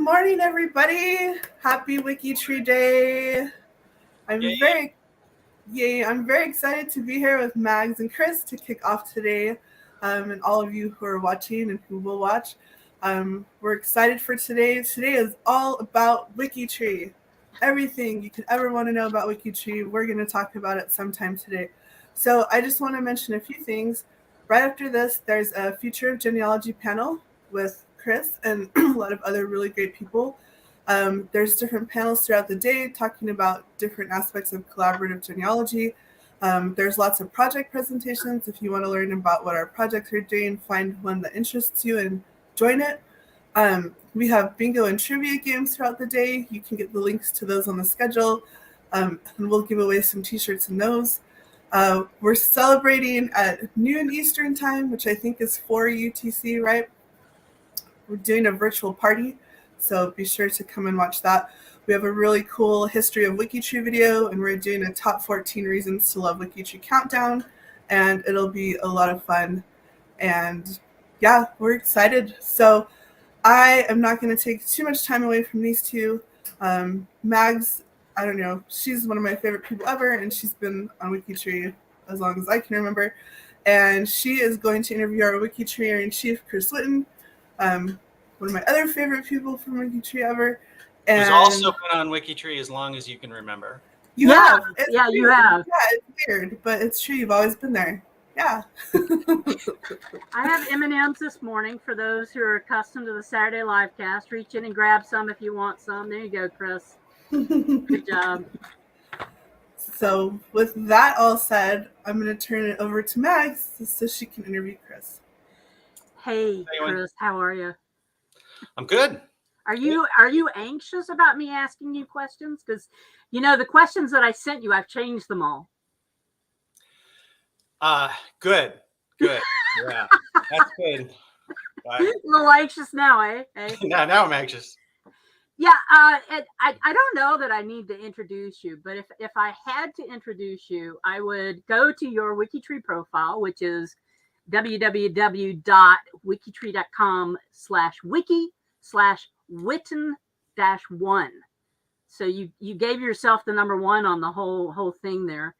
morning, everybody. Happy WikiTree Day. I'm Yay. I'm very excited to be here with Mags and Chris to kick off today, and all of you who are watching and who will watch. We're excited for today. Today is all about WikiTree. Everything you could ever want to know about WikiTree, we're going to talk about it sometime today. So I just want to mention a few things. Right after this, there's a Future of Genealogy panel with Chris and a lot of other really great people. There's different panels throughout the day talking about different aspects of collaborative genealogy. There's lots of project presentations. If you want to learn about what our projects are doing, find one that interests you and join it. We have bingo and trivia games throughout the day. You can get the links to those on the schedule, and we'll give away some t-shirts and those. We're celebrating at noon Eastern time, which I think is 4 UTC, right? We're doing a virtual party, so be sure to come and watch that. We have a really cool history of WikiTree video, and we're doing a top 14 reasons to love WikiTree countdown, and it'll be a lot of fun. And yeah, we're excited. So I am not going to take too much time away from these two. Mags, I don't know, she's one of my favorite people ever, and she's been on WikiTree as long as I can remember. And she is going to interview our WikiTreer-in-Chief, Chris Whitten, one of my other favorite people from WikiTree ever. And who's also been on WikiTree as long as you can remember. You have. You have. Yeah, it's weird, but it's true. You've always been there. Yeah. I have M&Ms this morning for those who are accustomed to the Saturday live cast. Reach in and grab some if you want some. There you go, Chris. Good job. So with that all said, I'm going to turn it over to Mags so she can interview Chris. Hey, Chris, how are you? I'm good. Are you anxious about me asking you questions? Because, you know, the questions that I sent you, I've changed them all. Good. Yeah, that's good. A little anxious now, eh? Now I'm anxious. Yeah, I don't know that I need to introduce you, but if I had to introduce you, I would go to your WikiTree profile, which is www.wikitree.com/wiki/Whitten-1. So you gave yourself the number 1 on the whole thing there.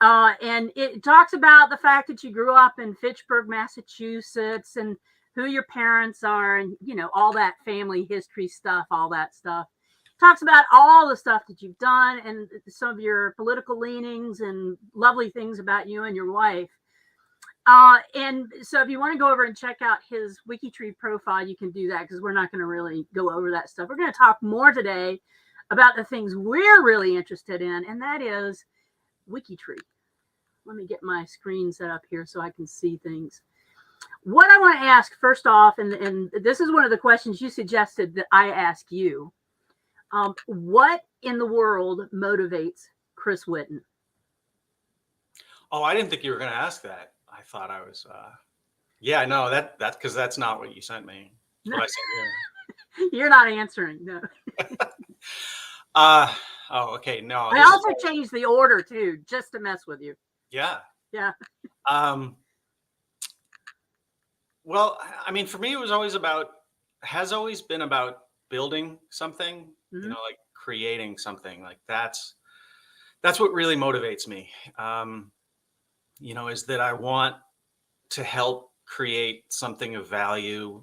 And it talks about the fact that you grew up in Fitchburg, Massachusetts, and who your parents are, and, you know, all that family history stuff, all that stuff. Talks about all the stuff that you've done and some of your political leanings and lovely things about you and your wife. And so if you want to go over and check out his WikiTree profile, you can do that, because we're not going to really go over that stuff. We're going to talk more today about the things we're really interested in, and that is WikiTree. Let me get my screen set up here so I can see things. What I want to ask first off, and this is one of the questions you suggested that I ask you, what in the world motivates Chris Whitten? Oh, I didn't think you were going to ask that. I thought I was, yeah, no, that's because that's not what you sent me. That's what I sent you. You're not answering, no. Oh, okay, no. I also changed the order too, just to mess with you. Yeah. Well, I mean, for me, it has always been about building something, you know, like creating something. Like that's what really motivates me. You know, is that I want to help create something of value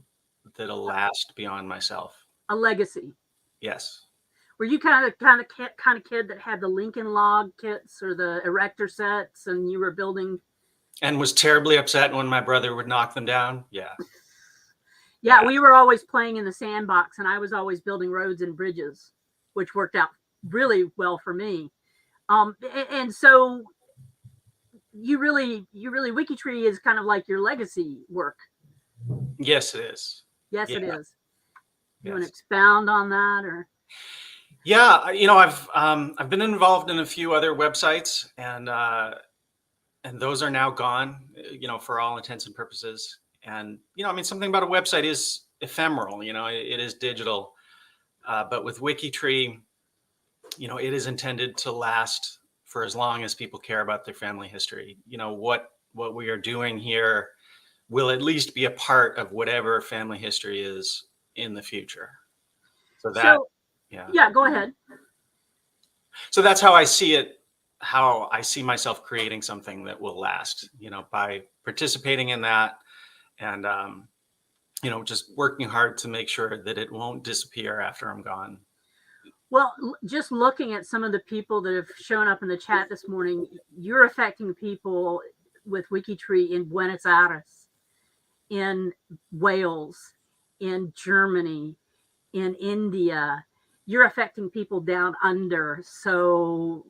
that'll last beyond myself. A legacy. Yes. Were you kind of kid that had the Lincoln log kits or the erector sets, and you were building? And was terribly upset when my brother would knock them down. Yeah. Yeah, we were always playing in the sandbox, and I was always building roads and bridges, which worked out really well for me. And so you really WikiTree is kind of like your legacy work. Yes, it is. Yes, it is. You want to expound on that, or? Yeah, you know, I've been involved in a few other websites, and those are now gone, you know, for all intents and purposes. And, you know, I mean, something about a website is ephemeral, you know, it is digital. But with WikiTree, you know, it is intended to last for as long as people care about their family history. You know, what we are doing here will at least be a part of whatever family history is in the future. So that, So, yeah, go ahead. So that's how I see it, how I see myself creating something that will last, by participating in that and, just working hard to make sure that it won't disappear after I'm gone. Well, just looking at some of the people that have shown up in the chat this morning, you're affecting people with WikiTree in Buenos Aires, in Wales, in Germany, in India. You're affecting people down under. So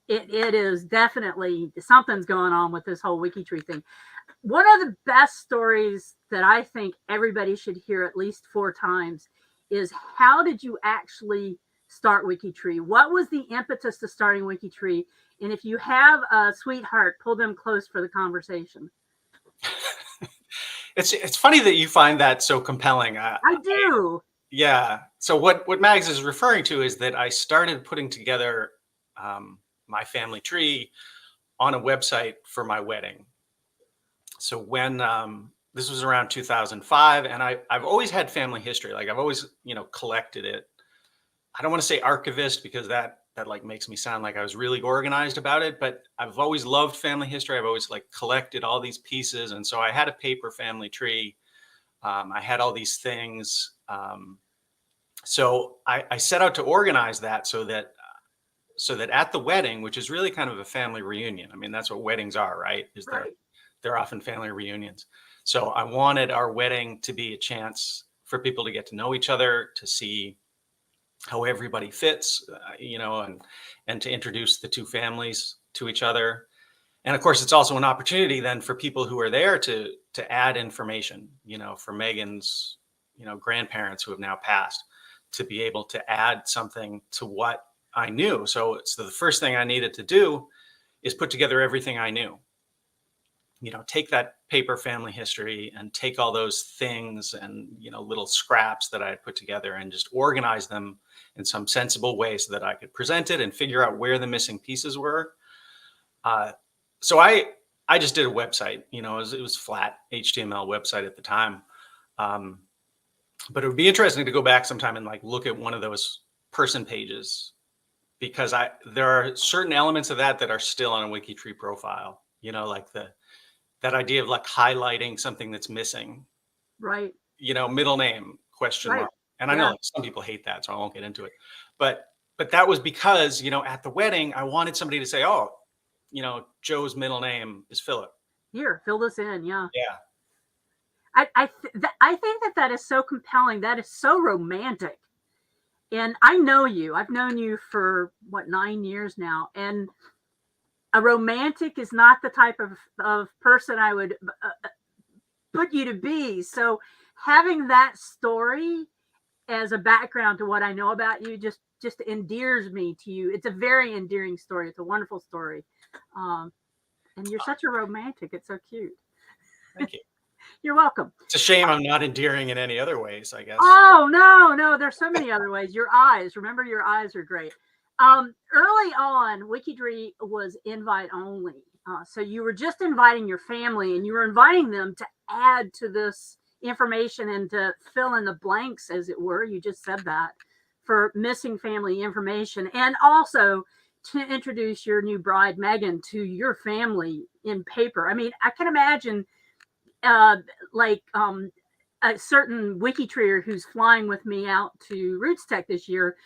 it is definitely something's going on with this whole WikiTree thing. One of the best stories that I think everybody should hear at least 4 times is, how did you actually start WikiTree? What was the impetus to starting WikiTree? And if you have a sweetheart, pull them close for the conversation. It's funny that you find that so compelling. I do. Yeah. So what Mags is referring to is that I started putting together my family tree on a website for my wedding. So when this was around 2005, and I've always had family history. Like I've always, collected it. I don't want to say archivist because that like makes me sound like I was really organized about it, but I've always loved family history. I've always like collected all these pieces. And so I had a paper family tree. I had all these things. So I set out to organize that so that at the wedding, which is really kind of a family reunion. I mean, that's what weddings are, right? They're often family reunions. So I wanted our wedding to be a chance for people to get to know each other, to see how everybody fits, and to introduce the two families to each other. And of course, it's also an opportunity then for people who are there to add information, for Megan's, grandparents who have now passed, to be able to add something to what I knew. So the first thing I needed to do is put together everything I knew. Take that paper family history and take all those things and, little scraps that I had put together and just organize them in some sensible way so that I could present it and figure out where the missing pieces were. So I just did a website, it was flat HTML website at the time. But it would be interesting to go back sometime and like look at one of those person pages, because there are certain elements of that are still on a WikiTree profile, like that idea of like highlighting something that's missing, right? Middle name ? Right. And I know like, some people hate that, so I won't get into it. But that was because, at the wedding, I wanted somebody to say, oh, Joe's middle name is Philip. Here, fill this in. Yeah. Yeah. I think that is so compelling. That is so romantic. And I know you. I've known you for 9 years now. And a romantic is not the type of person I would put you to be. So having that story as a background to what I know about you just endears me to you. It's a very endearing story. It's a wonderful story. And you're such a romantic. It's so cute. Thank you. You're welcome. It's a shame I'm not endearing in any other ways, I guess. Oh, no. There's so many other ways. Your eyes. Remember, your eyes are great. Early on, WikiTree was invite only. So you were just inviting your family, and you were inviting them to add to this information and to fill in the blanks, as it were. You just said that, for missing family information, and also to introduce your new bride, Megan, to your family in paper. I mean, I can imagine a certain WikiTreer who's flying with me out to Roots Tech this year.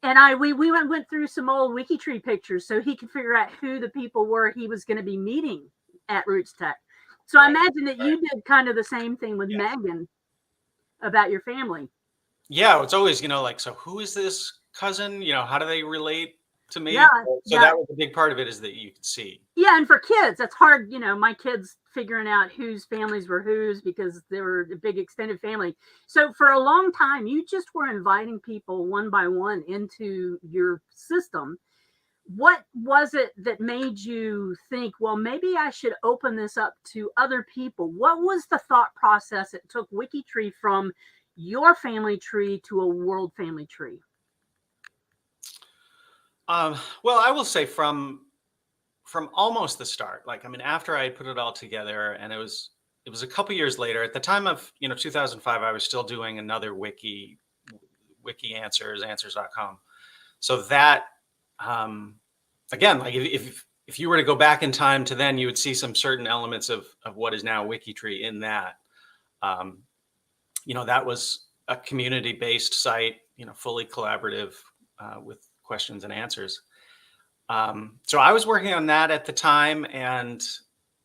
And we went through some old WikiTree pictures so he could figure out who the people were he was going to be meeting at Roots Tech. So I imagine that you did kind of the same thing with Megan about your family. Yeah, it's always, like, so who is this cousin? How do they relate to me? Yeah, so that was a big part of it, is that you could see. Yeah, and for kids, that's hard. My kids figuring out whose families were whose, because they were a big extended family. So for a long time, you just were inviting people one by one into your system. What was it that made you think, well, maybe I should open this up to other people? What was the thought process that took WikiTree from your family tree to a world family tree? Well, I will say from almost the start, after I had put it all together, and it was a couple years later. At the time of 2005, I was still doing another wiki Wiki Answers, answers.com. So that, again, like if you were to go back in time to then, you would see some certain elements of what is now WikiTree in that. That was a community-based site, fully collaborative with questions and answers. So I was working on that at the time, and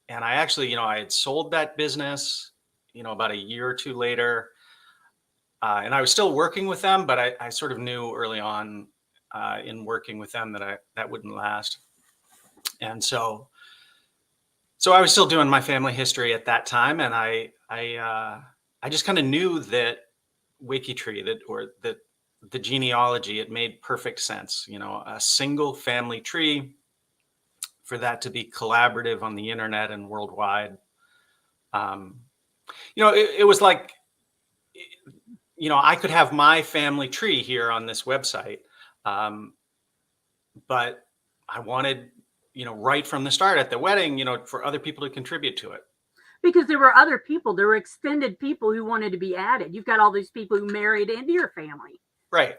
I actually, I had sold that business, about a year or two later, and I was still working with them, but I sort of knew early on in working with them that wouldn't last, and so I was still doing my family history at that time, and I just kind of knew that WikiTree, that the genealogy, it made perfect sense. A single family tree, for that to be collaborative on the internet and worldwide. It was like, I could have my family tree here on this website, but I wanted, right from the start at the wedding, for other people to contribute to it. Because there were other people, there were extended people who wanted to be added. You've got all these people who married into your family. Right.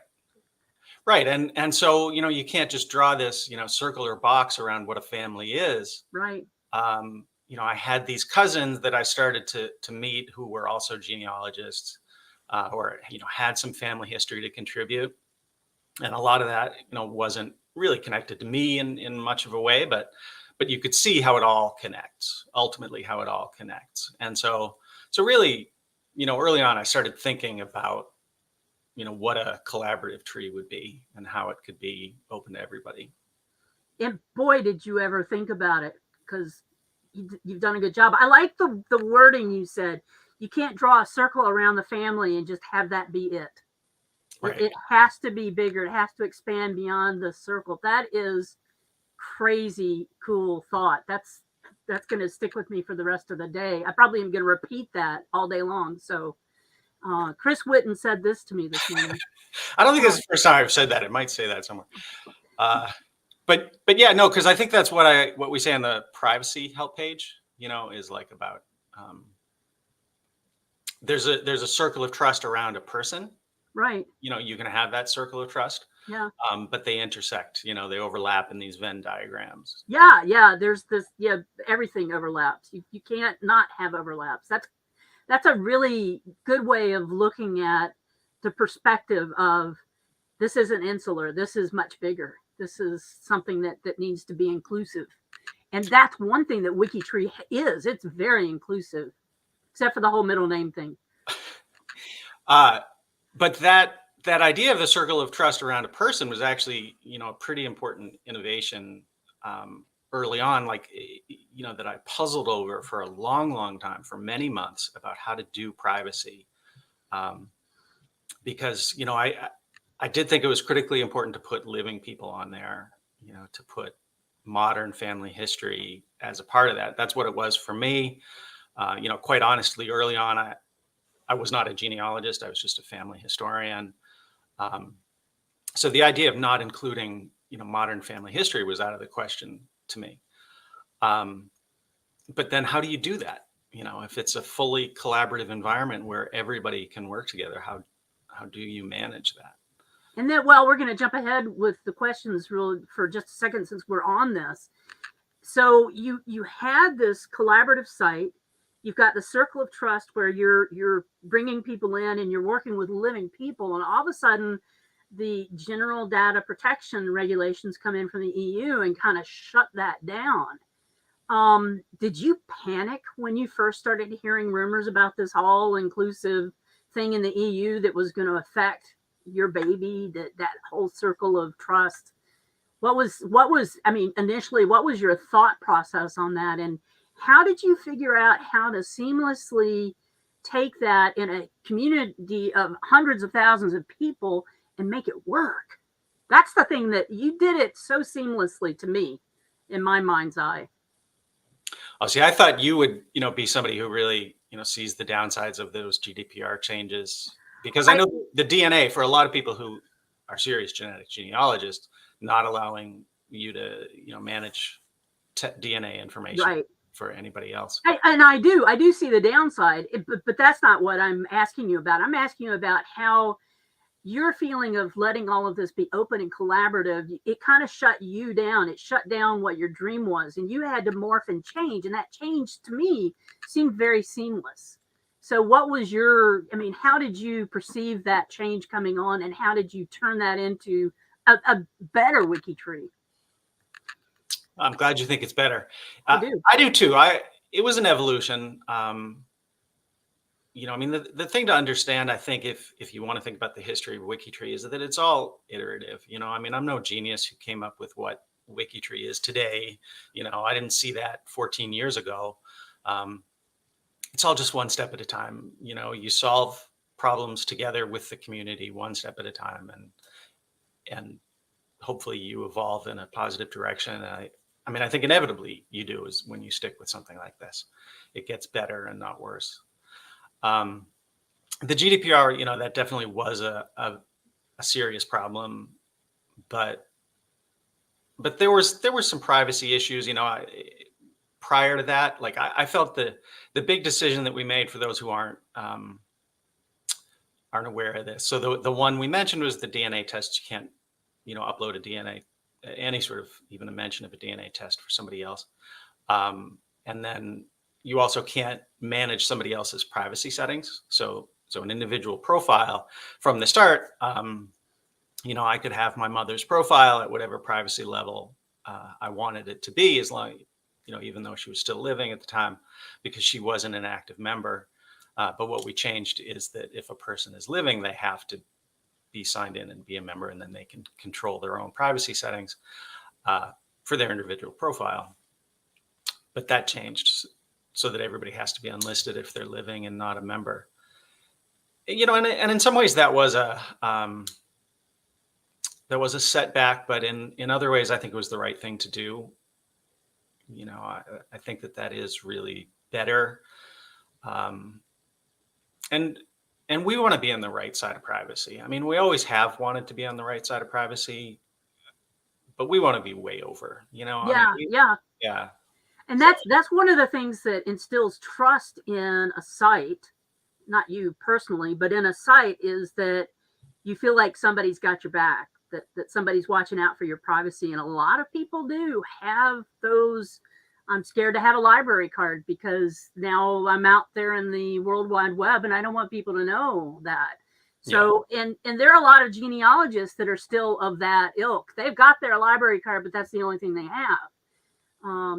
And so, you can't just draw this, circular box around what a family is. Right. I had these cousins that I started to meet who were also genealogists, or, had some family history to contribute. And a lot of that, wasn't really connected to me in much of a way, but you could see how it all connects, ultimately how it all connects. And so really, early on, I started thinking about, what a collaborative tree would be and how it could be open to everybody. And boy, did you ever think about it, because you've done a good job. I like the wording you said. You can't draw a circle around the family and just have that be it. Right. It has to be bigger. It has to expand beyond the circle. That is crazy cool thought. That's going to stick with me for the rest of the day. I probably am going to repeat that all day long. So Chris Whitten said this to me this morning. I don't think it's the first time I've said that. It might say that somewhere. But yeah, no, because I think that's what we say on the privacy help page, is like about there's a circle of trust around a person. Right. You can have that circle of trust. Yeah. But they intersect, they overlap in these Venn diagrams. Yeah. There's this, everything overlaps. You can't not have overlaps. That's a really good way of looking at the perspective of, this isn't insular. This is much bigger. This is something that needs to be inclusive. And that's one thing that WikiTree is. It's very inclusive, except for the whole middle name thing. But that idea of the circle of trust around a person was actually, a pretty important innovation early on, that I puzzled over for a long, long time, for many months, about how to do privacy. Because, I did think it was critically important to put living people on there, to put modern family history as a part of that. That's what it was for me. Quite honestly, early on, I was not a genealogist. I was just a family historian. So the idea of not including, modern family history was out of the question to me. But then how do you do that? If it's a fully collaborative environment where everybody can work together, how do you manage that? And then, well, we're going to jump ahead with the questions really for just a second, since we're on this. So you had this collaborative site. You've got the circle of trust where you're bringing people in and you're working with living people. And all of a sudden, the general data protection regulations come in from the EU and kind of shut that down. Did you panic when you first started hearing rumors about this all-inclusive thing in the EU that was going to affect your baby, that whole circle of trust? What was, initially, what was your thought process on that? And how did you figure out how to seamlessly take that in a community of hundreds of thousands of people and make it work? That's the thing, that you did it so seamlessly, to me, in my mind's eye. Oh, see, I thought you would, be somebody who really, sees the downsides of those GDPR changes, because I know the DNA, for a lot of people who are serious genetic genealogists, not allowing you to, manage DNA information. Right. For anybody else. And I do see the downside, but that's not what I'm asking you about. I'm asking you about how your feeling of letting all of this be open and collaborative, it kind of shut you down. It shut down what your dream was, and you had to morph and change. And that change to me seemed very seamless. So what was how did you perceive that change coming on, and how did you turn that into a better WikiTree? I'm glad you think it's better. I do. I do too. It was an evolution. The thing to understand, I think, if you want to think about the history of WikiTree, is that it's all iterative. I'm no genius who came up with what WikiTree is today. I didn't see that 14 years ago. It's all just one step at a time. You solve problems together with the community, one step at a time, and hopefully you evolve in a positive direction. I think inevitably you do, is when you stick with something like this, it gets better and not worse. The GDPR, that definitely was a serious problem, but there were some privacy issues. Prior to that, like I felt the big decision that we made, for those who aren't aware of this. So the one we mentioned was the DNA test. You can't, upload a DNA, any sort of, even a mention of a DNA test for somebody else. And then you also can't manage somebody else's privacy settings. So an individual profile from the start, I could have my mother's profile at whatever privacy level I wanted it to be, as long, even though she was still living at the time, because she wasn't an active member. But what we changed is that if a person is living, they have to be signed in and be a member, and then they can control their own privacy settings for their individual profile. But that changed so that everybody has to be unlisted if they're living and not a member. And in some ways that was a setback, but in other ways, I think it was the right thing to do. I think that is really better. And we want to be on the right side of privacy. We always have wanted to be on the right side of privacy, but we want to be way over, Yeah. And that's one of the things that instills trust in a site, not you personally, but in a site, is that you feel like somebody's got your back, that somebody's watching out for your privacy. And a lot of people do have those. I'm scared to have a library card because now I'm out there in the World Wide Web and I don't want people to know that. So, and there are a lot of genealogists that are still of that ilk. They've got their library card, but that's the only thing they have.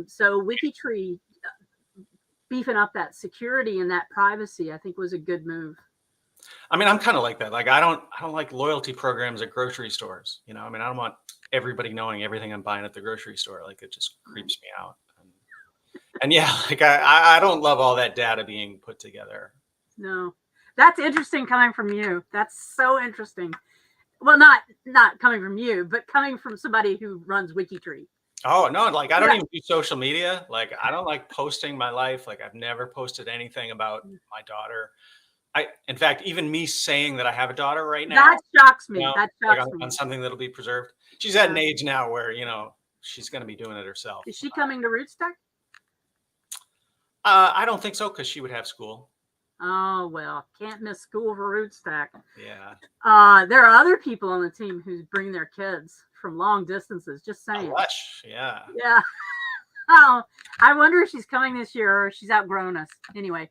So WikiTree beefing up that security and that privacy, I think, was a good move. I'm kind of like that. Like, I don't like loyalty programs at grocery stores. I don't want everybody knowing everything I'm buying at the grocery store. Like, it just creeps me out. And yeah, like I don't love all that data being put together. No, that's interesting coming from you. That's so interesting. Well, not coming from you, but coming from somebody who runs WikiTree. Oh no, like I don't even do social media. Like, I don't like posting my life. Like, I've never posted anything about my daughter. In fact, even me saying that I have a daughter right now, that shocks me. That shocks me. On something that'll be preserved. She's at an age now where, she's going to be doing it herself. Is she coming to Rootstack? I don't think so, because she would have school. Oh, well, can't miss school for Rootstack. Yeah. There are other people on the team who bring their kids from long distances. Just saying. Lush, yeah. Yeah. Oh, I wonder if she's coming this year or she's outgrown us. Anyway,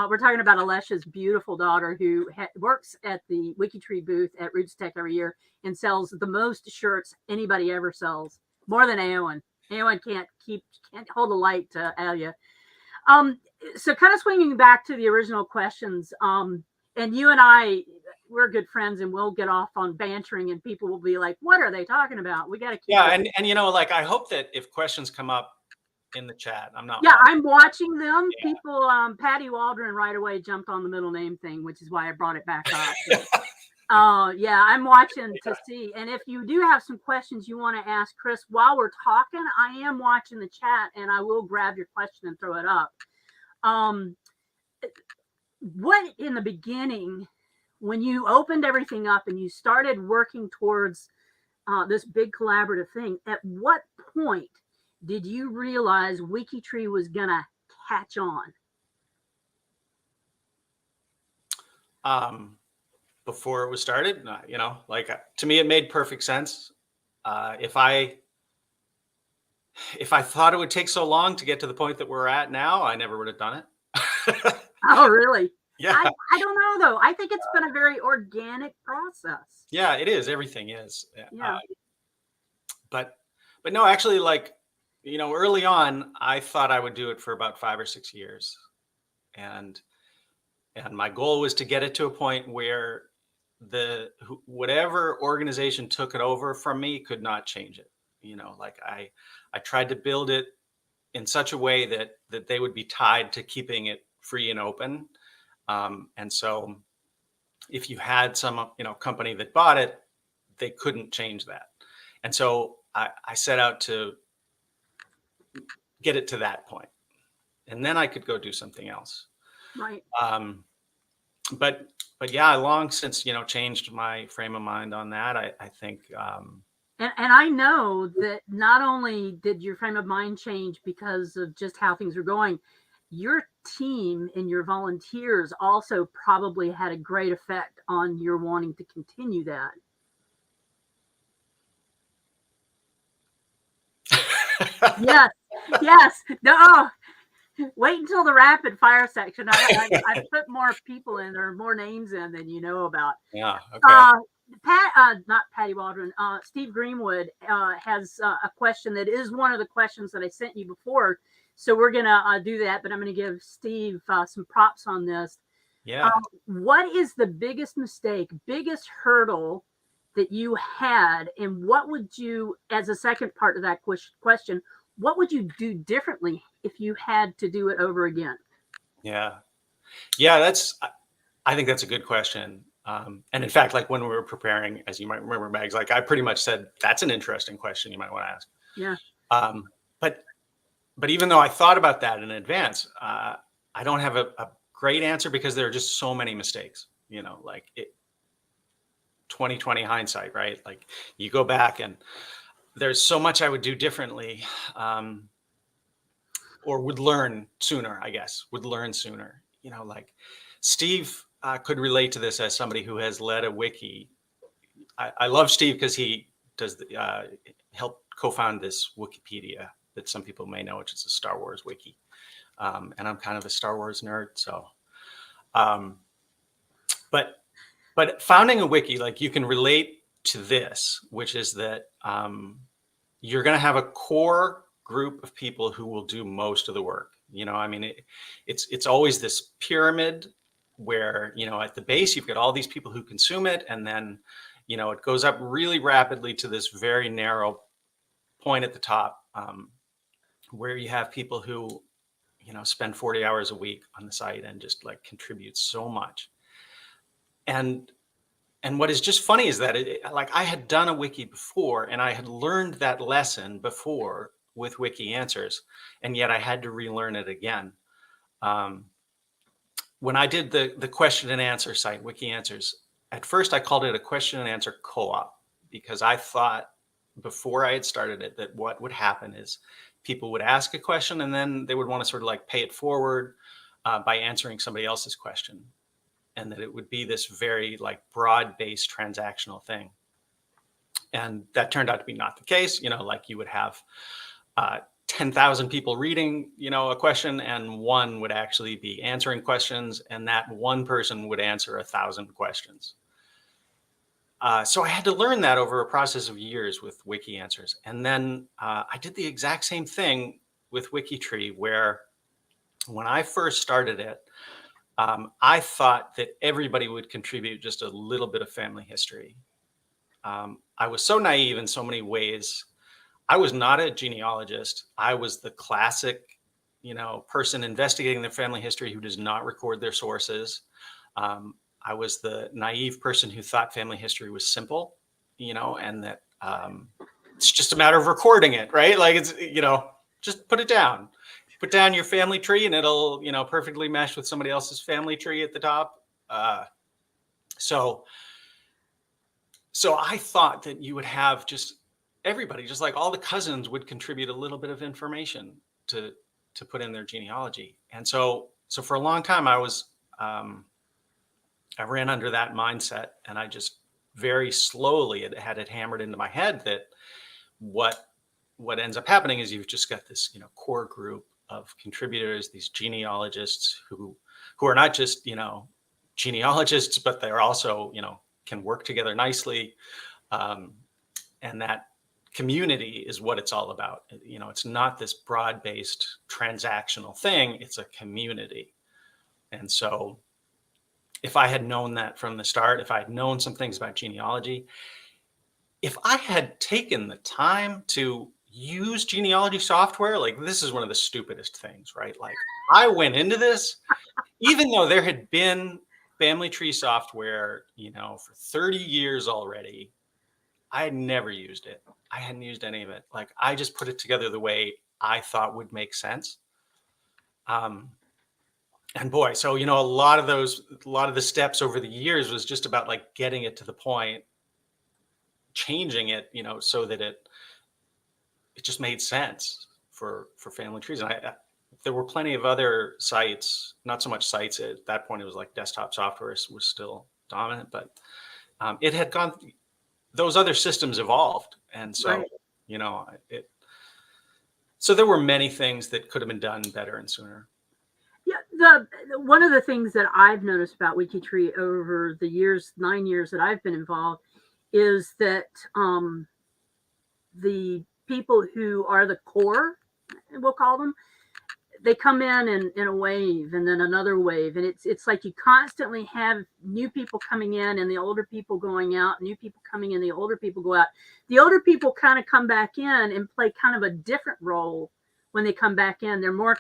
we're talking about Alesha's beautiful daughter who works at the WikiTree booth at Rootstack every year and sells the most shirts anybody ever sells. More than Eowyn. Eowyn can't hold a light to Alia. So kind of swinging back to the original questions, and you and I, we're good friends, and we'll get off on bantering, and people will be like, "What are they talking about?" We got to keep. Yeah, and like, I hope that if questions come up in the chat, I'm not. Yeah, I'm watching them. Yeah. People, Patty Waldron right away jumped on the middle name thing, which is why I brought it back up. Yeah, I'm watching to see. And if you do have some questions you want to ask Chris while we're talking, I am watching the chat and I will grab your question and throw it up. What in the beginning, when you opened everything up and you started working towards this big collaborative thing, at what point did you realize WikiTree was going to catch on? before it was started. You know, like to me, it made perfect sense. If I thought it would take so long to get to the point that we're at now, I never would have done it. Oh, really? Yeah. I don't know though. I think it's been a very organic process. Yeah, it is. Everything is. Yeah. But no, actually, like, you know, early on, I thought I would do it for about 5 or 6 years, and my goal was to get it to a point where whatever organization took it over from me could not change it. You know, like I tried to build it in such a way that they would be tied to keeping it free and open. And so if you had some, you know, company that bought it, they couldn't change that. And so I set out to get it to that point, and then I could go do something else. Right. But yeah, I long since, you know, changed my frame of mind on that. I think. And I know that not only did your frame of mind change because of just how things are going, your team and your volunteers also probably had a great effect on your wanting to continue that. Yes. No, wait until the rapid fire section. I put more people in or more names in than you know about. Yeah. Okay. Not Patty Waldron. Steve Greenwood has a question that is one of the questions that I sent you before. So we're gonna do that, but I'm gonna give Steve some props on this. Yeah. What is the biggest mistake, biggest hurdle that you had, and what would you, as a second part of that question, what would you do differently if you had to do it over again? Yeah. I think that's a good question. And in fact, like when we were preparing, as you might remember, Mags, like I pretty much said, that's an interesting question you might want to ask. Yeah. But even though I thought about that in advance, I don't have a great answer because there are just so many mistakes, you know, like 2020 hindsight, right? Like you go back and there's so much I would do differently, or would learn sooner, I guess, you know, like Steve could relate to this as somebody who has led a wiki. I love Steve because he does help co-found this Wikipedia that some people may know, which is a Star Wars wiki. And I'm kind of a Star Wars nerd. So, but founding a wiki, like you can relate to this, which is that you're going to have a core group of people who will do most of the work. You know, I mean, it's always this pyramid where, you know, at the base, you've got all these people who consume it. And then, you know, it goes up really rapidly to this very narrow point at the top, where you have people who, you know, spend 40 hours a week on the site and just like contribute so much. And what is just funny is that like I had done a wiki before and I had learned that lesson before with Wiki Answers, and yet I had to relearn it again. When I did the question and answer site, Wiki Answers, at first I called it a question and answer co-op because I thought before I had started it that what would happen is people would ask a question and then they would want to sort of like pay it forward by answering somebody else's question. And that it would be this very like broad-based transactional thing. And that turned out to be not the case. You know, like you would have 10,000 people reading, you know, a question, and one would actually be answering questions, and that one person would answer 1,000 questions. So I had to learn that over a process of years with Wiki Answers. And then I did the exact same thing with WikiTree, where when I first started it, I thought that everybody would contribute just a little bit of family history. I was so naive in so many ways. I was not a genealogist. I was the classic, you know, person investigating their family history who does not record their sources. I was the naive person who thought family history was simple, you know, and that it's just a matter of recording it, right? Like it's, you know, just put it down. Put down your family tree and it'll, you know, perfectly mesh with somebody else's family tree at the top. So I thought that you would have just everybody, just like all the cousins would contribute a little bit of information to put in their genealogy. And so for a long time, I was I ran under that mindset, and I just very slowly had it hammered into my head that what ends up happening is you've just got this, core group of contributors, these genealogists who are not just, genealogists, but they're also, can work together nicely. And that community is what it's all about. It's not this broad-based transactional thing, it's a community. And so if I had known that from the start, if I had known some things about genealogy, if I had taken the time to use genealogy software, like, this is one of the stupidest things, right? Like, I went into this, even though there had been family tree software, for 30 years already, I had never used it. I hadn't used any of it. Like, I just put it together the way I thought would make sense. And boy, so, a lot of the steps over the years was just about like getting it to the point, changing it, so that it just made sense for family trees. And there were plenty of other sites, not so much sites at that point. It was like desktop software was still dominant, but it had gone, those other systems evolved. And so, Right. So there were many things that could have been done better and sooner. Yeah, one of the things that I've noticed about WikiTree over the 9 years that I've been involved, is that the people who are the core, we'll call them, they come in a wave and then another wave, and it's like you constantly have new people coming in and the older people going out, new people coming in, the older people go out. The older people kind of come back in and play kind of a different role when they come back in. They're more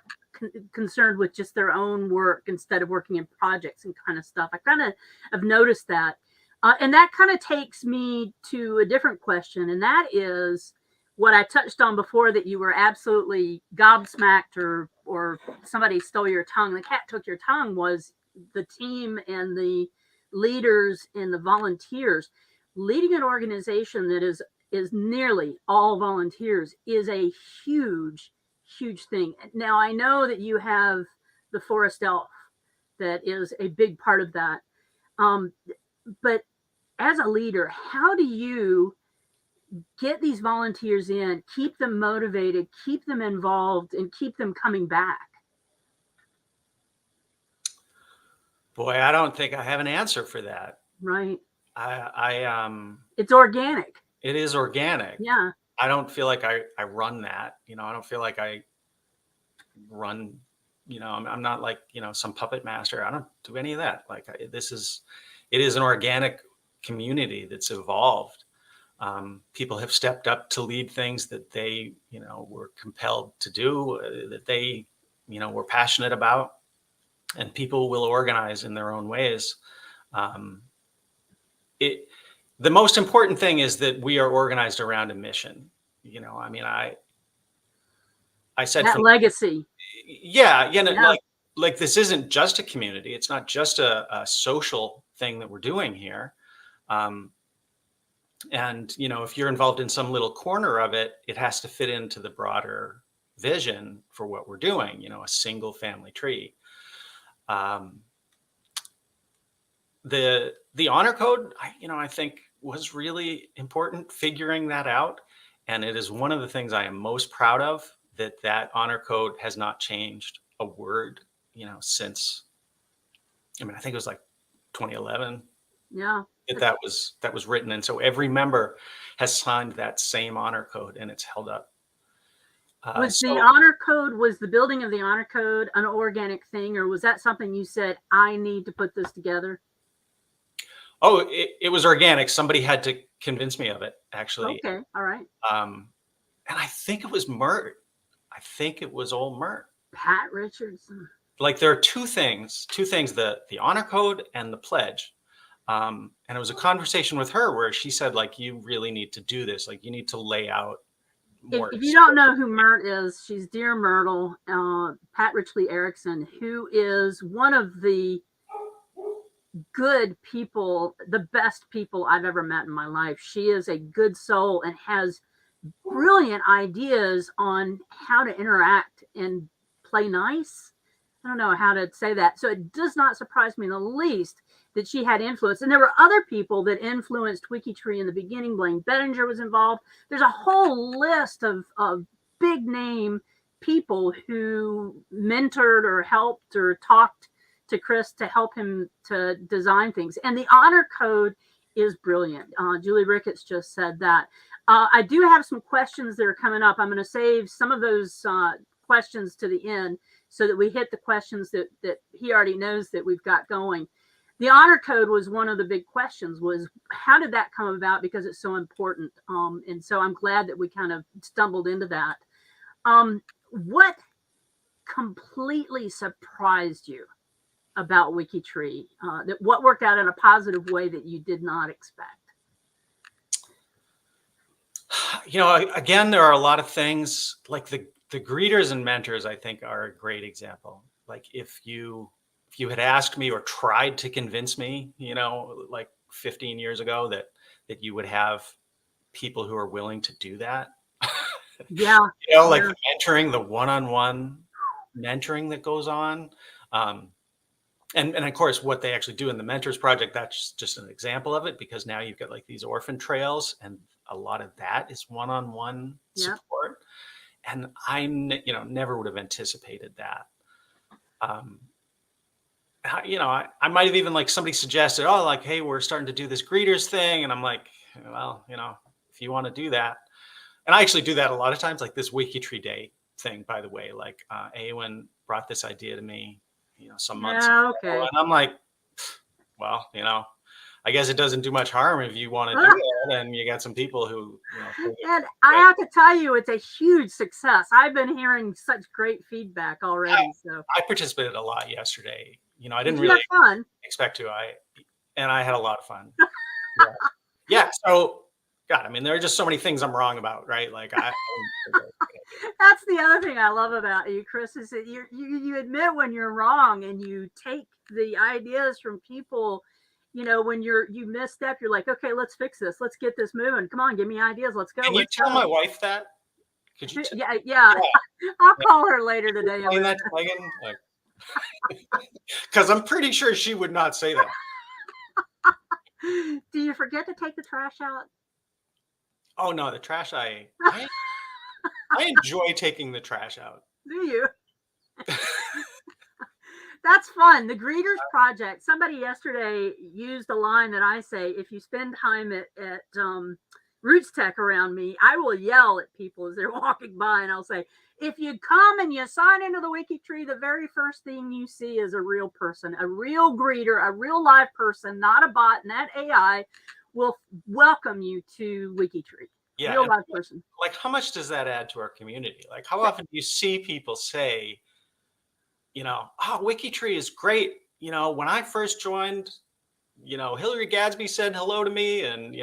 concerned with just their own work instead of working in projects and kind of stuff. I kind of have noticed that. And that kind of takes me to a different question, and that is what I touched on before, that you were absolutely gobsmacked or somebody stole your tongue. The cat took your tongue, was the team and the leaders and the volunteers. Leading an organization that is nearly all volunteers is a huge thing. Now, I know that you have the forest elf that is a big part of that. But as a leader, how do you get these volunteers in, keep them motivated, keep them involved, and keep them coming back? Boy, I don't think I have an answer for that. Right. It's organic. It is organic. Yeah. I don't feel like I run that. I don't feel like I run, I'm not like, some puppet master. I don't do any of that. Like, it is an organic community that's evolved. People have stepped up to lead things that they, were compelled to do, that they, were passionate about, and people will organize in their own ways. The most important thing is that we are organized around a mission. I said that legacy. Yeah. Like this isn't just a community. It's not just a social thing that we're doing here. And, if you're involved in some little corner of it, it has to fit into the broader vision for what we're doing, a single family tree. The honor code, I think was really important, figuring that out. And it is one of the things I am most proud of, that honor code has not changed a word, since, I think it was like 2011. Yeah. That was written. And so every member has signed that same honor code, and it's held up. Was the building of the honor code an organic thing, or was that something you said, I need to put this together? Oh, it was organic. Somebody had to convince me of it, actually. Okay. All right. And I think it was Mert. I think it was old Mert. Pat Richardson. Like, there are two things, the honor code and the pledge. And it was a conversation with her where she said, like, you really need to do this. Like, you need to lay out more. If you don't know who Mert is, she's Dear Myrtle, Pat Richley Erickson, who is one of the good people, the best people I've ever met in my life. She is a good soul and has brilliant ideas on how to interact and play nice. I don't know how to say that. So it does not surprise me in the least that she had influence. And there were other people that influenced WikiTree in the beginning. Blaine Bettinger was involved. There's a whole list of big name people who mentored or helped or talked to Chris to help him to design things. And the honor code is brilliant. Julie Ricketts just said that. I do have some questions that are coming up. I'm going to save some of those questions to the end so that we hit the questions that he already knows that we've got going. The honor code was one of the big questions, was how did that come about, because it's so important. And so I'm glad that we kind of stumbled into that. What completely surprised you about WikiTree? What worked out in a positive way that you did not expect? Again, there are a lot of things like the greeters and mentors, I think, are a great example. Like if you had asked me or tried to convince me, like 15 years ago that you would have people who are willing to do that. Yeah. Like the mentoring, the one-on-one mentoring that goes on. And of course, what they actually do in the Mentors Project, that's just an example of it, because now you've got like these orphan trails, and a lot of that is one-on-one support. And I, never would have anticipated that. I might have even, like, somebody suggested, oh, like, hey, we're starting to do this greeters thing. And I'm like, well, if you want to do that. And I actually do that a lot of times, like this WikiTree Day thing, by the way. Like Eowyn brought this idea to me, some months ago. And I'm like, well, I guess it doesn't do much harm if you want to do it. And you got some people who, and I have to tell you, it's a huge success. I've been hearing such great feedback already. So I participated a lot yesterday. I didn't really expect to. I had a lot of fun. Yeah. So, God, I mean, there are just so many things I'm wrong about, right? Like that's the other thing I love about you, Chris, is that you admit when you're wrong, and you take the ideas from people. When you misstep, you're like, okay, let's fix this. Let's get this moving. Come on, give me ideas. Let's go. Can you tell my wife that? Could you? Yeah. I'll call her later today. That to Megan? Because I'm pretty sure she would not say that. Do you forget to take the trash out? Oh no, the trash I enjoy taking the trash out. Do you? That's fun. The Greeters Project. Somebody yesterday used a line that I say: if you spend time at Roots Tech around me, I will yell at people as they're walking by, and I'll say, if you come and you sign into the WikiTree, the very first thing you see is a real person, a real greeter, a real live person, not a bot, and that AI will welcome you to WikiTree. Yeah, real live person. Like, how much does that add to our community? Like, how often do you see people say, oh, WikiTree is great. When I first joined, Hillary Gadsby said hello to me, and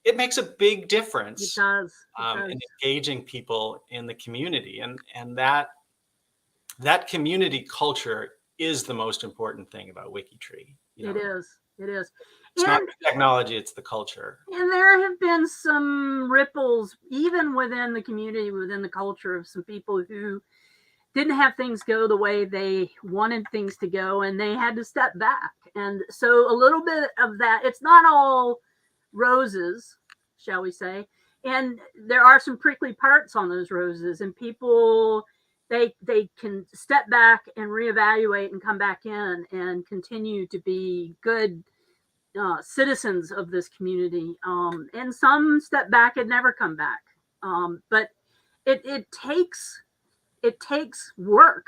it makes a big difference. It does. In engaging people in the community, and that community culture is the most important thing about WikiTree. It is. It's not the technology, it's the culture. And there have been some ripples, even within the community, within the culture, of some people who didn't have things go the way they wanted things to go, and they had to step back. And so a little bit of that, it's not all roses, shall we say. And there are some prickly parts on those roses, and people, they can step back and reevaluate and come back in and continue to be good citizens of this community. And some step back and never come back. But it takes work,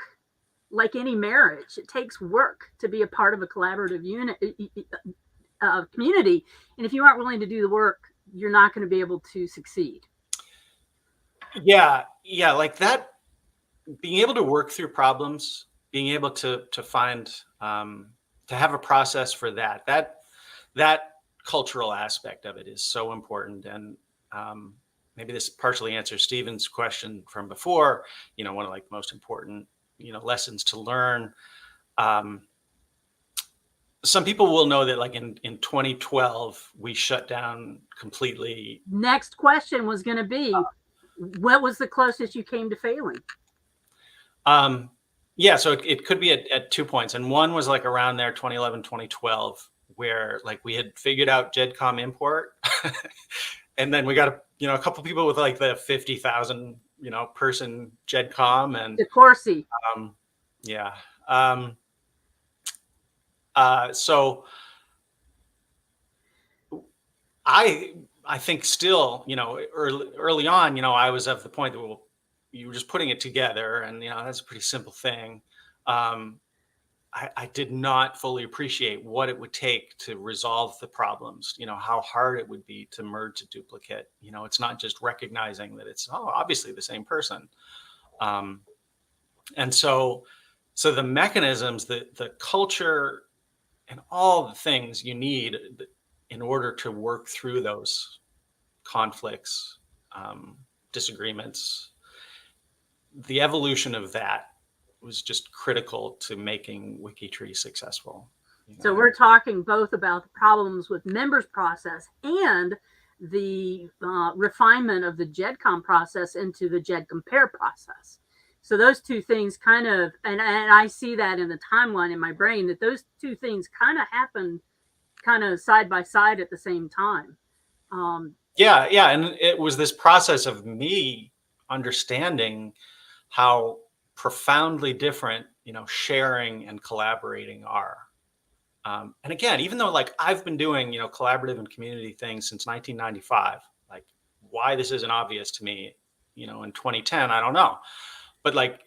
like any marriage. It takes work to be a part of a collaborative community. And if you aren't willing to do the work, you're not going to be able to succeed. Yeah. Like that, being able to work through problems, being able to find, to have a process for that cultural aspect of it is so important. And maybe this partially answers Stephen's question from before, one of like the most important, lessons to learn. Some people will know that like in 2012, we shut down completely. Next question was going to be, what was the closest you came to failing? Yeah, so it could be at 2 points. And one was like around there, 2011, 2012, where like we had figured out GEDCOM import. And then we got a couple people with like the 50,000, person GEDCOM and DeCourcy. Yeah. So I think still, early on, I was of the point that, well, you were just putting it together, and that's a pretty simple thing. I did not fully appreciate what it would take to resolve the problems, how hard it would be to merge a duplicate. It's not just recognizing that it's obviously the same person. And so the mechanisms, the culture, and all the things you need in order to work through those conflicts, disagreements, the evolution of that was just critical to making WikiTree successful. So we're talking both about the problems with members process and the refinement of the GEDCOM process into the GEDCompare process. So those two things kind of, and I see that in the timeline in my brain, that those two things kind of happened kind of side by side at the same time. Yeah. And it was this process of me understanding how profoundly different, sharing and collaborating are. And again, even though like I've been doing, collaborative and community things since 1995, like why this isn't obvious to me, in 2010, I don't know. But like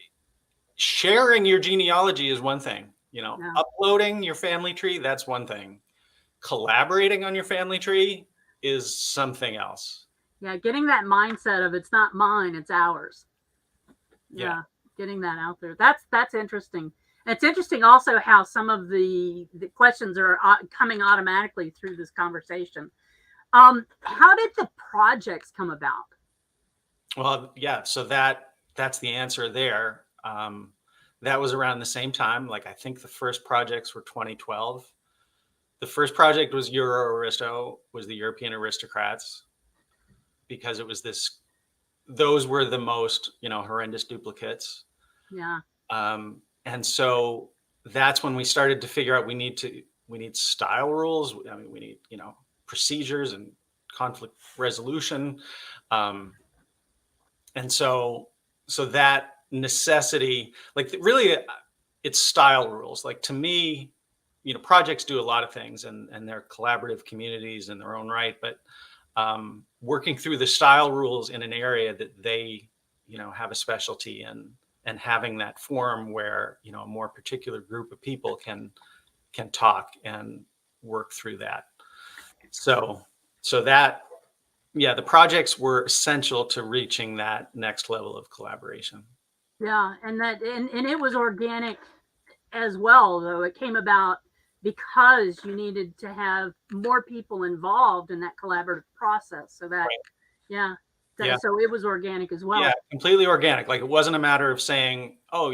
sharing your genealogy is one thing, uploading your family tree, that's one thing. Collaborating on your family tree is something else. Yeah, getting that mindset of it's not mine, it's ours. Yeah, getting that out there. That's interesting. It's interesting also how some of the questions are coming automatically through this conversation. How did the projects come about? Well, yeah, so that's the answer there. That was around the same time. Like I think the first projects were 2012. The first project was Euro-Aristo, was the European aristocrats, because it was those were the most, horrendous duplicates. Yeah. And so that's when we started to figure out we need style rules. I mean, we need, procedures and conflict resolution. And so that necessity, like really it's style rules. Like to me, projects do a lot of things and they're collaborative communities in their own right, but working through the style rules in an area that they, have a specialty in, and having that forum where, a more particular group of people can talk and work through that. So that, yeah, the projects were essential to reaching that next level of collaboration. Yeah, and it was organic as well, though. It came about because you needed to have more people involved in that collaborative process. So that, right. So it was organic as well. Yeah, completely organic. Like it wasn't a matter of saying, oh,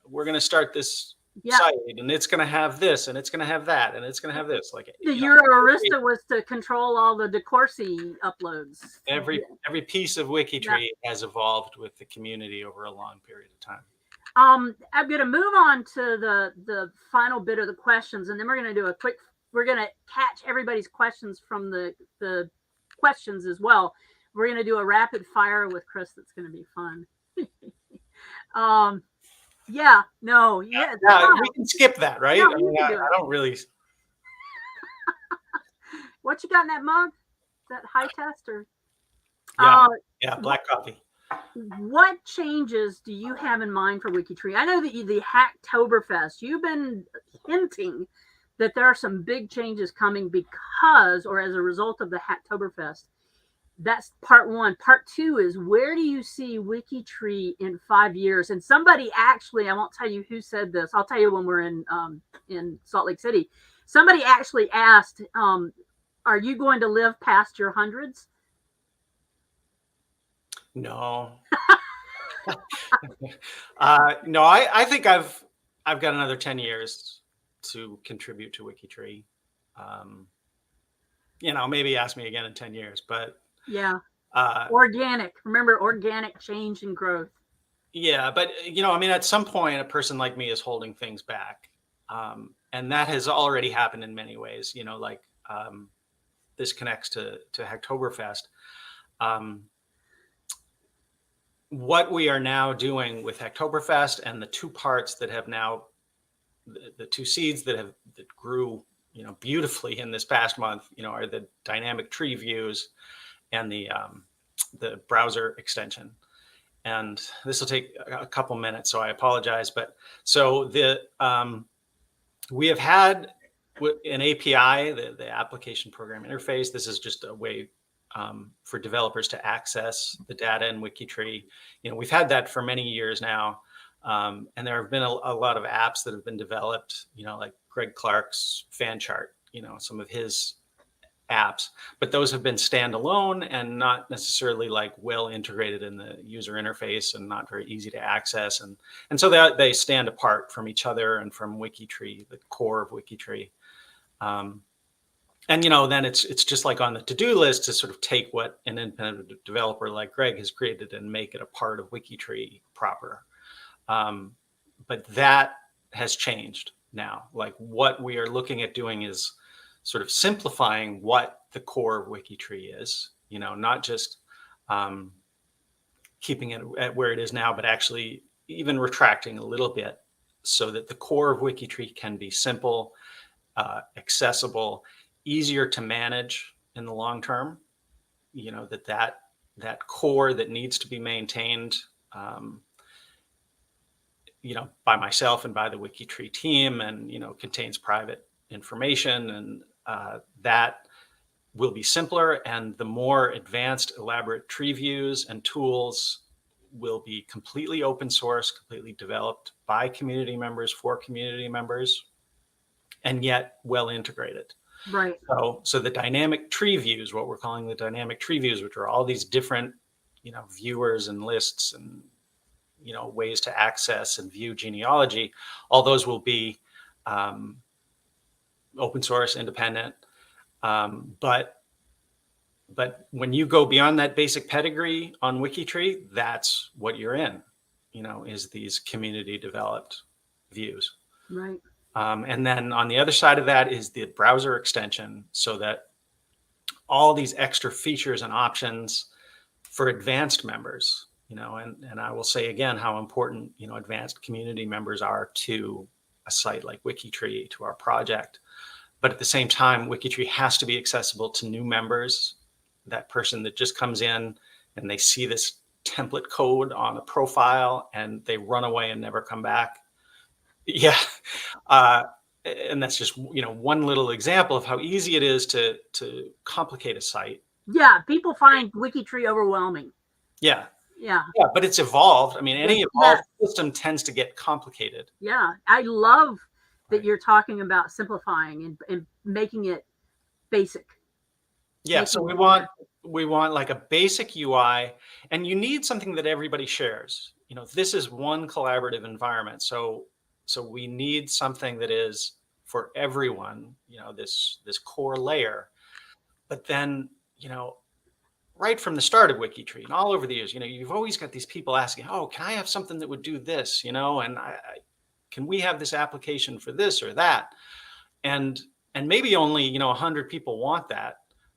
we're going to start this site and it's going to have this and it's going to have that and it's going to have this. Like the Euro-Arista was to control all the DeCourcy uploads. Every piece of WikiTree has evolved with the community over a long period of time. I'm going to move on to the final bit of the questions, and then we're going to do we're going to catch everybody's questions from the questions as well. We're going to do a rapid fire with Chris. That's going to be fun. Yeah, we can skip that, right? No, I don't really. What you got in that mug? Is that high test or? Black coffee. What changes do you have in mind for WikiTree? I know that the Hacktoberfest, you've been hinting that there are some big changes coming because, or as a result of the Hacktoberfest. That's part one. Part two is, where do you see WikiTree in 5 years? And somebody actually, I won't tell you who said this. I'll tell you when we're in Salt Lake City. Somebody actually asked, are you going to live past your hundreds? No. No, I think I've got another 10 years to contribute to WikiTree. Maybe ask me again in 10 years, but organic. Remember, organic change and growth. Yeah, but I mean, at some point, a person like me is holding things back, and that has already happened in many ways. Like this connects to Hacktoberfest. What we are now doing with Hacktoberfest and the two parts that have now, the two seeds that grew, beautifully in this past month, are the dynamic tree views and the browser extension. And this will take a couple minutes, so I apologize. But so we have had an API, the application program interface. This is just a way for developers to access the data in WikiTree. We've had that for many years now, and there have been a lot of apps that have been developed. Like Greg Clark's fan chart. Some of his apps, but those have been standalone and not necessarily like well integrated in the user interface and not very easy to access. And so they stand apart from each other and from WikiTree, the core of WikiTree. And then it's just like on the to-do list to sort of take what an independent developer like Greg has created and make it a part of WikiTree proper. But that has changed now. Like what we are looking at doing is sort of simplifying what the core of WikiTree is, not just keeping it at where it is now, but actually even retracting a little bit so that the core of WikiTree can be simple, accessible, easier to manage in the long term. That core that needs to be maintained, by myself and by the WikiTree team, and contains private information, and that will be simpler, and the more advanced, elaborate tree views and tools will be completely open source, completely developed by community members for community members, and yet well integrated. Right. So the dynamic tree views, what we're calling the dynamic tree views, which are all these different, viewers and lists and, ways to access and view genealogy, all those will be open source, independent. But when you go beyond that basic pedigree on WikiTree, that's what you're in, is these community developed views. Right. And then on the other side of that is the browser extension, so that all these extra features and options for advanced members, and I will say again how important, advanced community members are to a site like WikiTree, to our project. But at the same time, WikiTree has to be accessible to new members, that person that just comes in and they see this template code on a profile and they run away and never come back. Yeah. And that's just, one little example of how easy it is to complicate a site. Yeah. People find WikiTree overwhelming. Yeah. Yeah. Yeah. But it's evolved. I mean, any evolved system tends to get complicated. Yeah. I love that you're talking about simplifying and making it basic. Yeah. So we want like a basic UI, and you need something that everybody shares. This is one collaborative environment. So we need something that is for everyone, this core layer. But then, right from the start of WikiTree and all over the years, you've always got these people asking, oh, can I have something that would do this, and can we have this application for this or that? And maybe only, 100 people want that,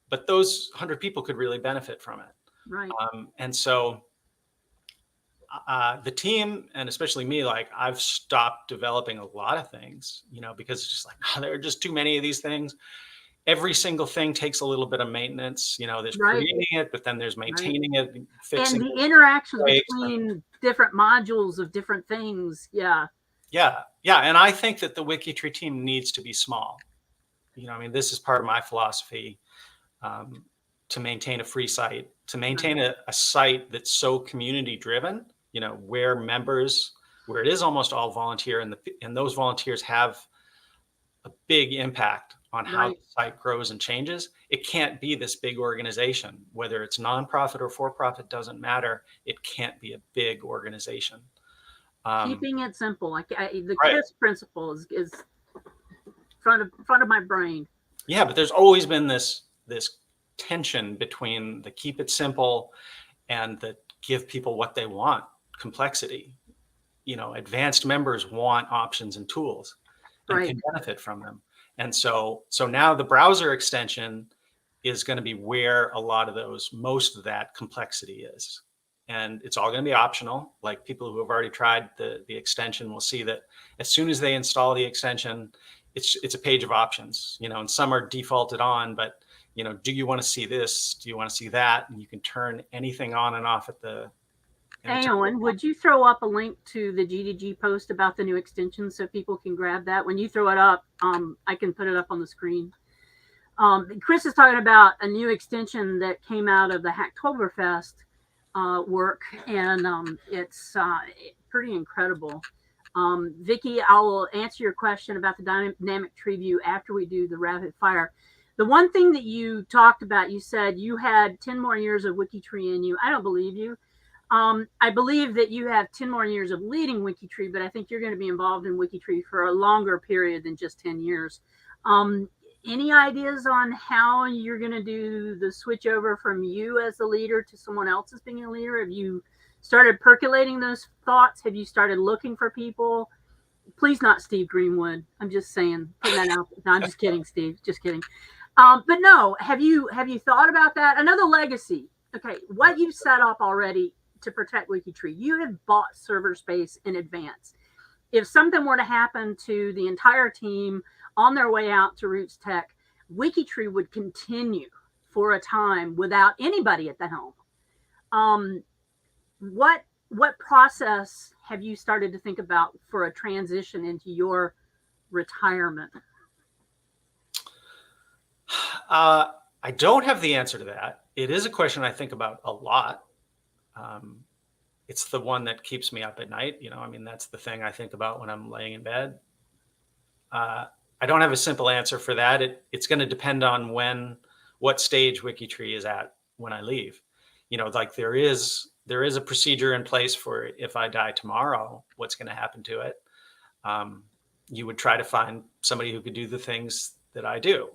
but those 100 people could really benefit from it. Right. And so the team, and especially me, like I've stopped developing a lot of things, because it's just like, there are just too many of these things. Every single thing takes a little bit of maintenance. There's creating it, but then there's maintaining it, fixing and the interactions between different modules of different things. Yeah. Yeah. Yeah. And I think that the WikiTree team needs to be small. This is part of my philosophy, to maintain a free site, to maintain a site that's so community driven, where it is almost all volunteer, and those volunteers have a big impact on how the site grows and changes. It can't be this big organization, whether it's nonprofit or for-profit, doesn't matter. It can't be a big organization. Keeping it simple, like the Chris principle is front of my brain. Yeah, but there's always been this tension between the keep it simple and the give people what they want complexity. Advanced members want options and tools and can benefit from them. And so now the browser extension is going to be where a lot of most of that complexity is. And it's all going to be optional. Like people who have already tried the extension will see that as soon as they install the extension, it's a page of options, and some are defaulted on, but do you want to see this? Do you want to see that? And you can turn anything on and off at the. Eowyn, would you throw up a link to the GDG post about the new extension so people can grab that? When you throw it up, I can put it up on the screen. Chris is talking about a new extension that came out of the Hacktoberfest work, and it's pretty incredible. Vicky, I will answer your question about the dynamic tree view after we do the rapid fire. The one thing that you talked about, you said you had 10 more years of WikiTree in you. I don't believe you. I believe that you have 10 more years of leading WikiTree, but I think you're going to be involved in WikiTree for a longer period than just 10 years. Any ideas on how you're going to do the switch over from you as the leader to someone else as being a leader? Have you started percolating those thoughts? Have you started looking for people? Please not Steve Greenwood. I'm just saying, putting that out. No, I'm just kidding, Steve. Just kidding. But no, have you thought about that? Another legacy. Okay, what you've set up already to protect WikiTree, you have bought server space in advance. If something were to happen to the entire team on their way out to Roots Tech, WikiTree would continue for a time without anybody at the helm. What process have you started to think about for a transition into your retirement? I don't have the answer to that. It is a question I think about a lot. It's the one that keeps me up at night. That's the thing I think about when I'm laying in bed. I don't have a simple answer for that. It's going to depend on what stage WikiTree is at when I leave. Like there is a procedure in place for if I die tomorrow, what's going to happen to it. You would try to find somebody who could do the things that I do.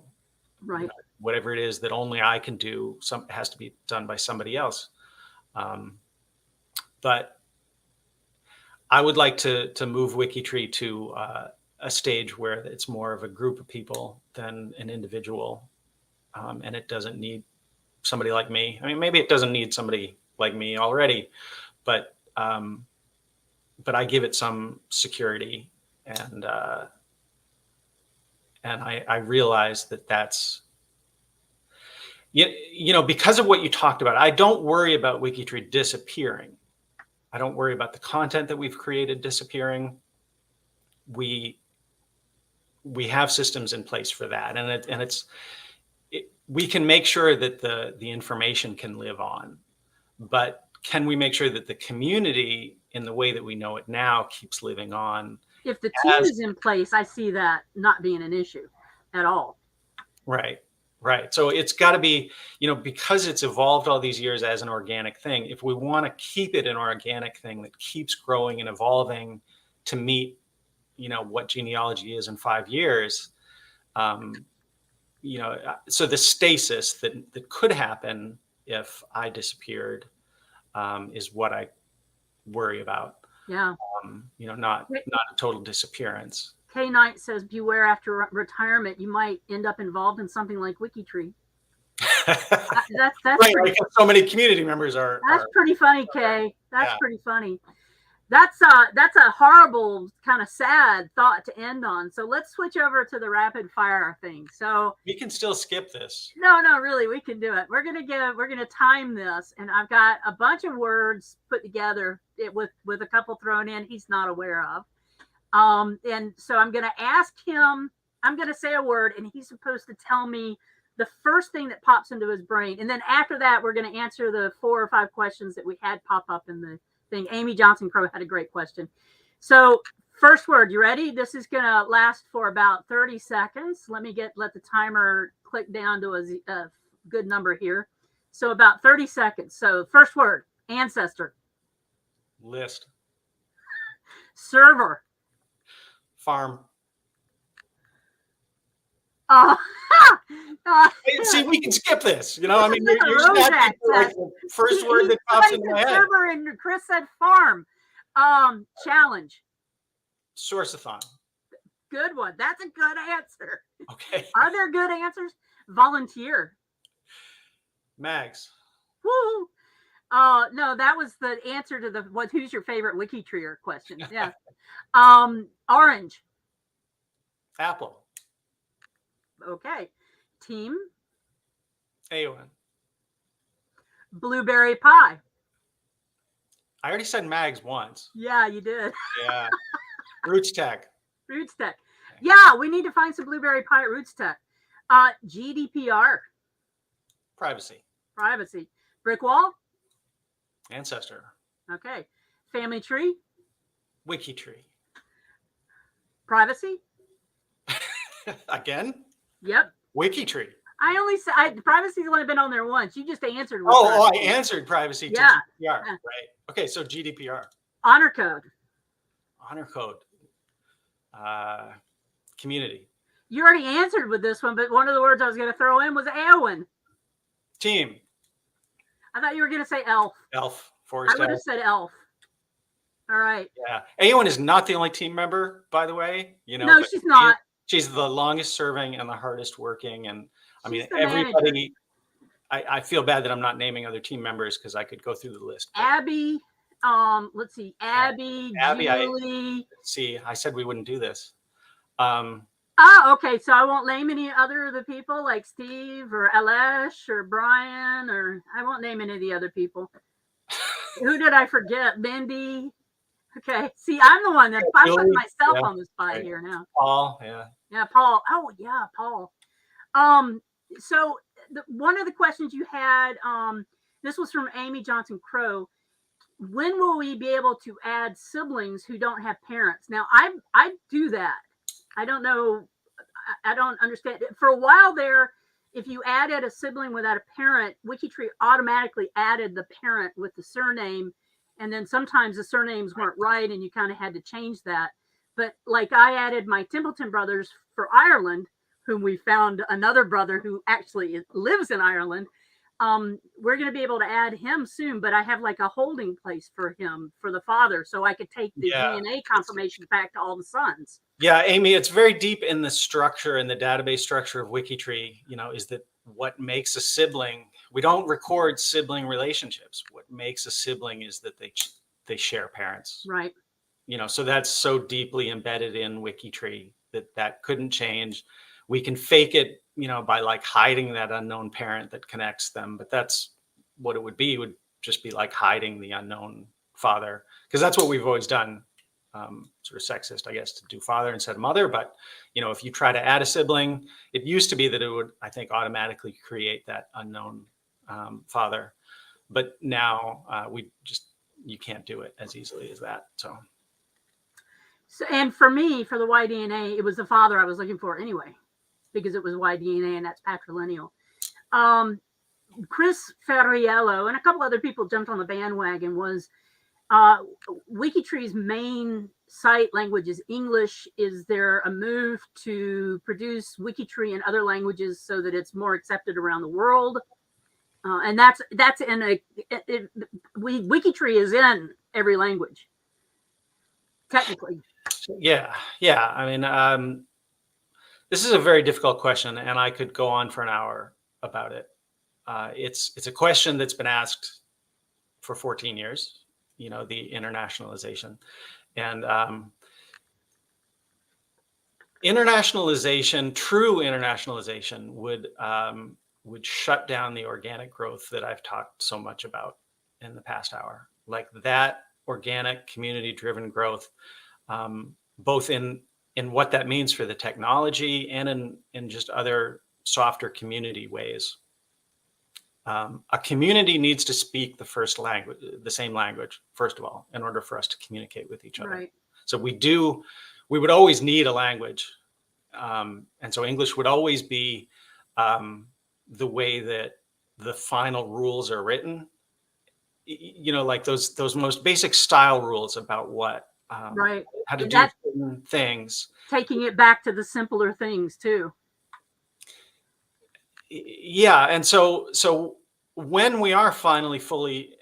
Right. Whatever it is that only I can do, has to be done by somebody else. But I would like to move WikiTree to a stage where it's more of a group of people than an individual, and it doesn't need somebody like me. Maybe it doesn't need somebody like me already, but I give it some security, and I realize that's. Because of what you talked about, I don't worry about WikiTree disappearing. I don't worry about the content that we've created disappearing. We have systems in place for that, and we can make sure that the information can live on. But can we make sure that the community, in the way that we know it now, keeps living on? If the team is in place, I see that not being an issue at all. Right. So it's got to be, because it's evolved all these years as an organic thing, if we want to keep it an organic thing that keeps growing and evolving to meet, what genealogy is in 5 years, so the stasis that could happen if I disappeared is what I worry about. Yeah. Not a total disappearance. K Knight says, beware after retirement, you might end up involved in something like WikiTree. That's right. Like so many community members are. That's pretty funny, Kay. That's pretty funny. That's a horrible, kind of sad thought to end on. So let's switch over to the rapid fire thing. So we can still skip this. No, really, we can do it. We're gonna time this, and I've got a bunch of words put together with a couple thrown in he's not aware of. And so I'm going to ask him, I'm going to say a word, and he's supposed to tell me the first thing that pops into his brain. And then after that, we're going to answer the 4 or 5 questions that we had pop up in the thing. Amy Johnson-Crow had a great question. So first word, you ready? This is going to last for about 30 seconds. Let the timer click down to a good number here. So about 30 seconds. So first word, ancestor. List. Server. Farm. Uh, See, we can skip this. You know, I mean, This is you're like a just Rosette asking for like test. the first word that pops into my Somebody said head. server and Chris said farm. Challenge. Source-a-thon. Good one. That's a good answer. Okay. Are there good answers? Volunteer. Mags. Woo. No, that was the answer to the who's your favorite WikiTree question. Yeah. Orange. Apple. Okay. Team. Eowyn. Blueberry pie. I already said Mags once. Yeah, you did. Yeah. Roots Tech. Roots Tech. Yeah, we need to find some blueberry pie at Roots Tech. GDPR. Privacy. Privacy. Brick wall. Ancestor. Okay. Family tree. WikiTree. Privacy. Again? Yep. WikiTree. I only said privacy's only been on there once. You just answered. I answered privacy to Yeah. GDPR. Right. Okay, so GDPR. Honor code. Honor code. Community. You already answered with this one, but one of the words I was going to throw in was Eowyn. Team. I thought you were going to say elf. Elf. I Forest would have elf. said elf. All right. Yeah. Eowyn is not the only team member, by the way. You know, No, she's not. She's the longest serving and the hardest working. And I mean, She's the everybody, I feel bad that I'm not naming other team members because I could go through the list. Abby. Let's see. Abby, Julie. See, I said we wouldn't do this. Okay. So I won't name any other of the people like Steve or Alesh or Brian, or I won't name any of the other people. Who did I forget? Mindy. Okay. See, I'm the one that I'm putting myself on the spot here now. Paul. Yeah. Yeah, Paul. Oh, yeah, Paul. So one of the questions you had, this was from Amy Johnson Crow. When will we be able to add siblings who don't have parents? Now, I do that. I don't know. I don't understand. For a while there, if you added a sibling without a parent, WikiTree automatically added the parent with the surname. And then sometimes the surnames weren't right and you kind of had to change that. But like I added my Templeton brothers for Ireland, whom we found another brother who actually lives in Ireland. We're going to be able to add him soon, but I have like a holding place for him, for the father, so I could take the DNA confirmation back to all the sons. Yeah, Amy, it's very deep in the structure and the database structure of WikiTree, you know, is that what makes a sibling, we don't record sibling relationships. What makes a sibling is that they share parents. Right. You know, so that's so deeply embedded in WikiTree that couldn't change. We can fake it, you know, by like hiding that unknown parent that connects them. But that's what it would be. It would just be like hiding the unknown father, because that's what we've always done. Sort of sexist, I guess, to do father instead of mother. But, you know, if you try to add a sibling, it used to be that it would, I think, automatically create that unknown father. But now you can't do it as easily as that. So, and for me, for the Y-DNA, it was the father I was looking for anyway, because it was Y-DNA and that's patrilineal. Chris Ferriello and a couple other people jumped on the bandwagon. Was WikiTree's main site language is English. Is there a move to produce WikiTree in other languages so that it's more accepted around the world? And that's in WikiTree is in every language, technically. Yeah. I mean, this is a very difficult question, and I could go on for an hour about it. It's a question that's been asked for 14 years. You know, the internationalization, and internationalization, true internationalization, would shut down the organic growth that I've talked so much about in the past hour. Like that organic, community-driven growth, both in what that means for the technology and in just other softer community ways. A community needs to speak the same language, first of all, in order for us to communicate with each other. Right. So we would always need a language. And so English would always be the way that the final rules are written, you know, like those most basic style rules about what, right. how to do certain things. Taking it back to the simpler things too. Yeah, and so when we are finally fully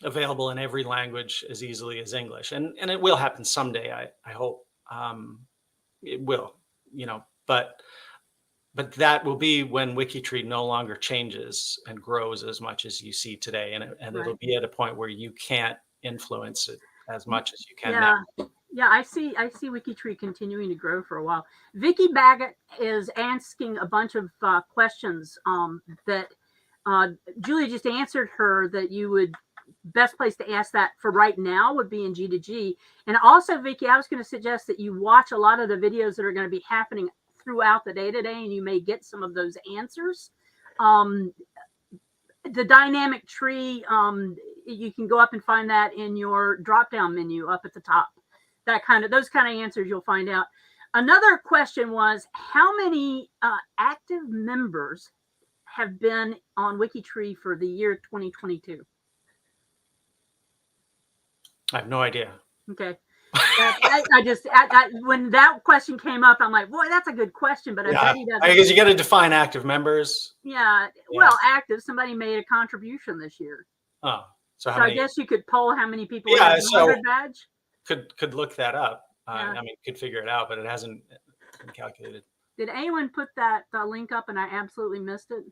available in every language as easily as English, and it will happen someday, I hope. It will, but that will be when WikiTree no longer changes and grows as much as you see today, and Right. it'll be at a point where you can't influence it as much as you can Yeah. now. Yeah, I see WikiTree continuing to grow for a while. Vicky Baggett is asking a bunch of questions that Julie just answered her, that you would best place to ask that for right now would be in G2G. And also, Vicky, I was going to suggest that you watch a lot of the videos that are going to be happening throughout the day today, and you may get some of those answers. The dynamic tree, you can go up and find that in your drop-down menu up at the top. Those kind of answers you'll find out. Another question was, how many active members have been on WikiTree for the year 2022? I have no idea. Okay. When that question came up, I'm like, boy, that's a good question, but I bet he doesn't. I guess you got to define active members. Yeah. Well, active. Somebody made a contribution this year. Oh, so I guess you could poll how many people have the 100 badge. Could look that up. I mean, could figure it out, but it hasn't been calculated. Did anyone put that link up and I absolutely missed it?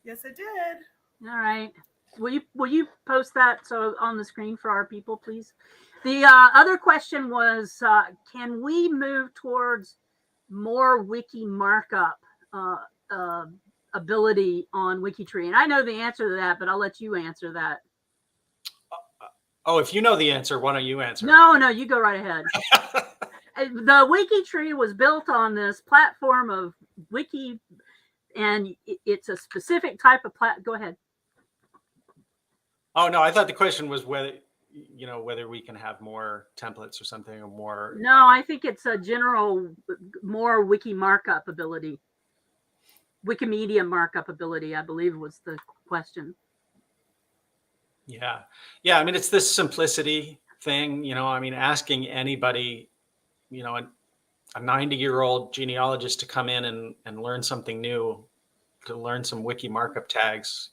Yes, I did. All right. Will you post that on the screen for our people, please? The other question was, can we move towards more wiki markup ability on WikiTree? And I know the answer to that, but I'll let you answer that. Oh, if you know the answer, why don't you answer? No, you go right ahead. The WikiTree was built on this platform of wiki, and it's a specific type of Go ahead. Oh no, I thought the question was whether we can have more templates or something, or more. No, I think it's a general more wiki markup ability. Wikimedia markup ability, I believe, was the question. Yeah. I mean, it's this simplicity thing, I mean, asking anybody, a 90-year-old genealogist to come in and learn something new, to learn some wiki markup tags.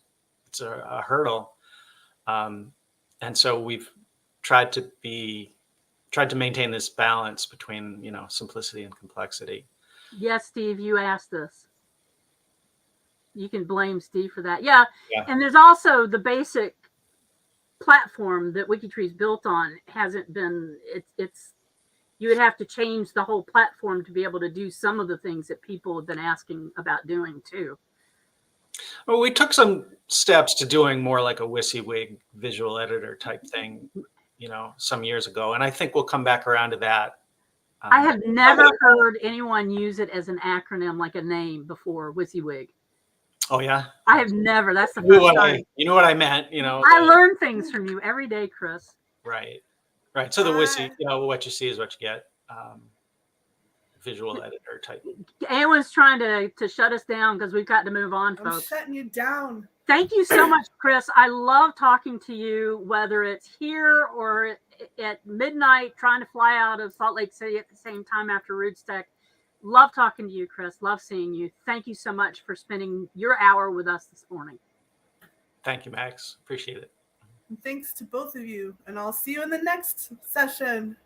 It's a hurdle. And so we've tried to maintain this balance between, simplicity and complexity. Yes, Steve, you asked this. You can blame Steve for that. Yeah. And there's also the basic platform that WikiTree is built on hasn't been, you would have to change the whole platform to be able to do some of the things that people have been asking about doing too. Well, we took some steps to doing more like a WYSIWYG visual editor type thing, some years ago. And I think we'll come back around to that. I have never heard anyone use it as an acronym, like a name, before, WYSIWYG. Oh, yeah? I have never. That's the first time. You know what I meant, I learn things from you every day, Chris. Right. So the WYSI, what you see is what you get. Visual editor type. Eowyn's trying to shut us down because we've got to move on, folks. I'm shutting you down. Thank you so much, Chris. I love talking to you, whether it's here or at midnight, trying to fly out of Salt Lake City at the same time after RootStack. Love talking to you, Chris. Love seeing you. Thank you so much for spending your hour with us this morning. Thank you, Max. Appreciate it. And thanks to both of you. And I'll see you in the next session.